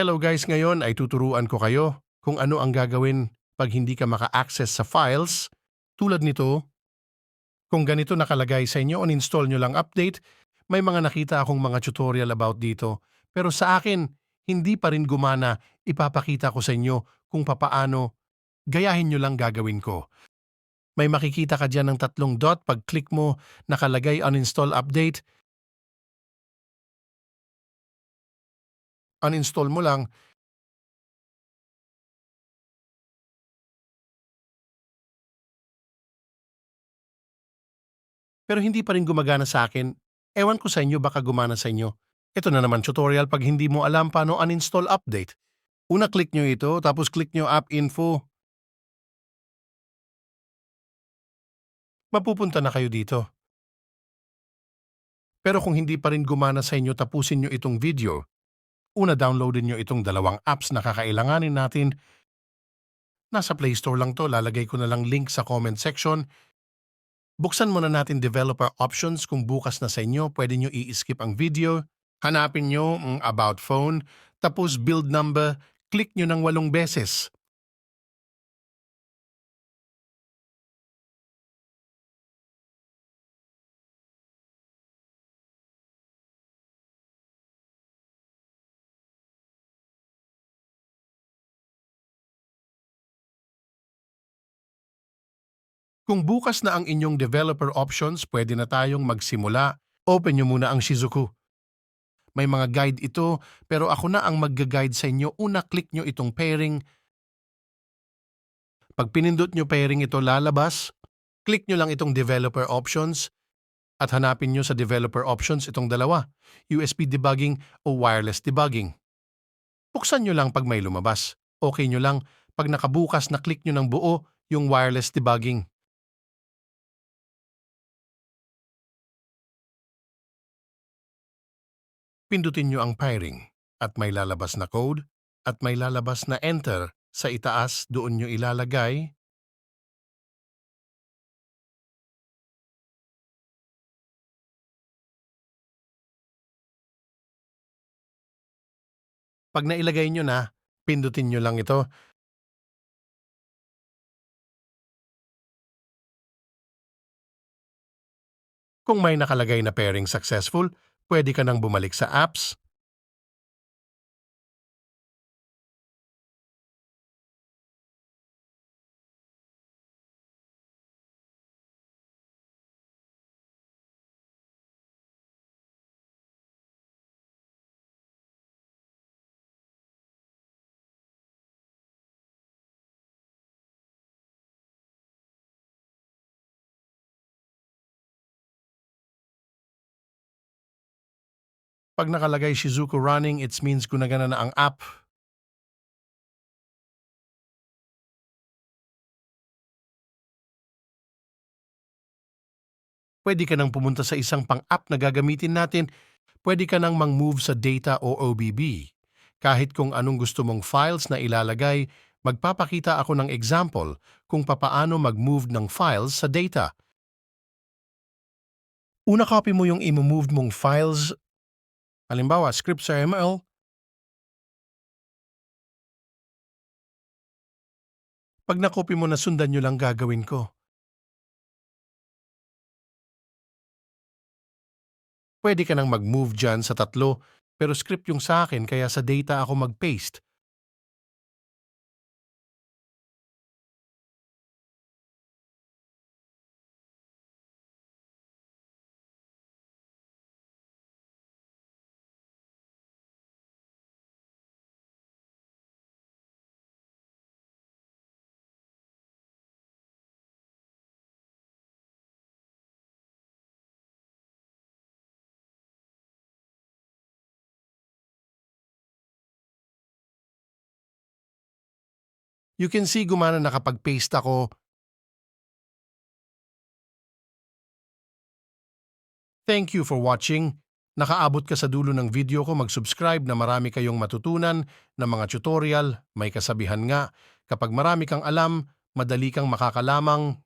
Hello guys, ngayon ay tuturuan ko kayo kung ano ang gagawin pag hindi ka maka-access sa files. Tulad nito, kung ganito nakalagay sa inyo, uninstall nyo lang update. May mga nakita akong mga tutorial about dito. Pero sa akin, hindi pa rin gumana. Ipapakita ko sa inyo kung papaano. Gayahin nyo lang gagawin ko. May makikita ka dyan ng 3 dot. Pag click mo, nakalagay uninstall update. Uninstall mo lang. Pero hindi pa rin gumagana sa akin. Ewan ko sa inyo, baka gumana sa inyo. Ito na naman tutorial pag hindi mo alam paano uninstall update. Una click nyo ito, tapos click nyo app info. Mapupunta na kayo dito. Pero kung hindi pa rin gumana sa inyo, tapusin nyo itong video. Una downloadin nyo itong 2 apps na kakailanganin natin. Nasa Play Store lang to, lalagay ko na lang link sa comment section. Buksan muna natin developer options. Kung bukas na sa inyo, pwede nyo i-skip ang video. Hanapin nyo ang about phone, tapos build number, click nyo ng 8 beses. Kung bukas na ang inyong developer options, pwede na tayong magsimula. Open nyo muna ang Shizuku. May mga guide ito, pero ako na ang magga-guide sa inyo. Una, click nyo itong pairing. Pag pinindot nyo pairing ito lalabas, click nyo lang itong developer options at hanapin nyo sa developer options itong dalawa, USB debugging o wireless debugging. Buksan nyo lang pag may lumabas. Okay nyo lang pag nakabukas na click nyo ng buo yung wireless debugging. Pindutin nyo ang pairing at may lalabas na code at may lalabas na enter. Sa itaas, doon nyo ilalagay. Pag nailagay nyo na, pindutin nyo lang ito. Kung may nakalagay na pairing successful, pwede ka nang bumalik sa apps. Pag nakalagay Shizuku running, it means gumagana na ang app. Pwede ka nang pumunta sa isang pang-app na gagamitin natin. Pwede ka nang mang-move sa data o OBB. Kahit kung anong gusto mong files na ilalagay, magpapakita ako ng example kung papaano mag-move ng files sa data. Una, copy mo yung i-move mong files. Halimbawa, script sa ML. Pag na-copy mo na, sundan nyo lang gagawin ko. Pwede ka nang mag-move dyan sa 3, pero script yung sa akin kaya sa data ako mag-paste. You can see gumana na kapag paste ako. Thank you for watching. Nakaabot ka sa dulo ng video ko, mag-subscribe na marami kayong matutunan na mga tutorial. May kasabihan nga, kapag marami kang alam, madali kang makakalamang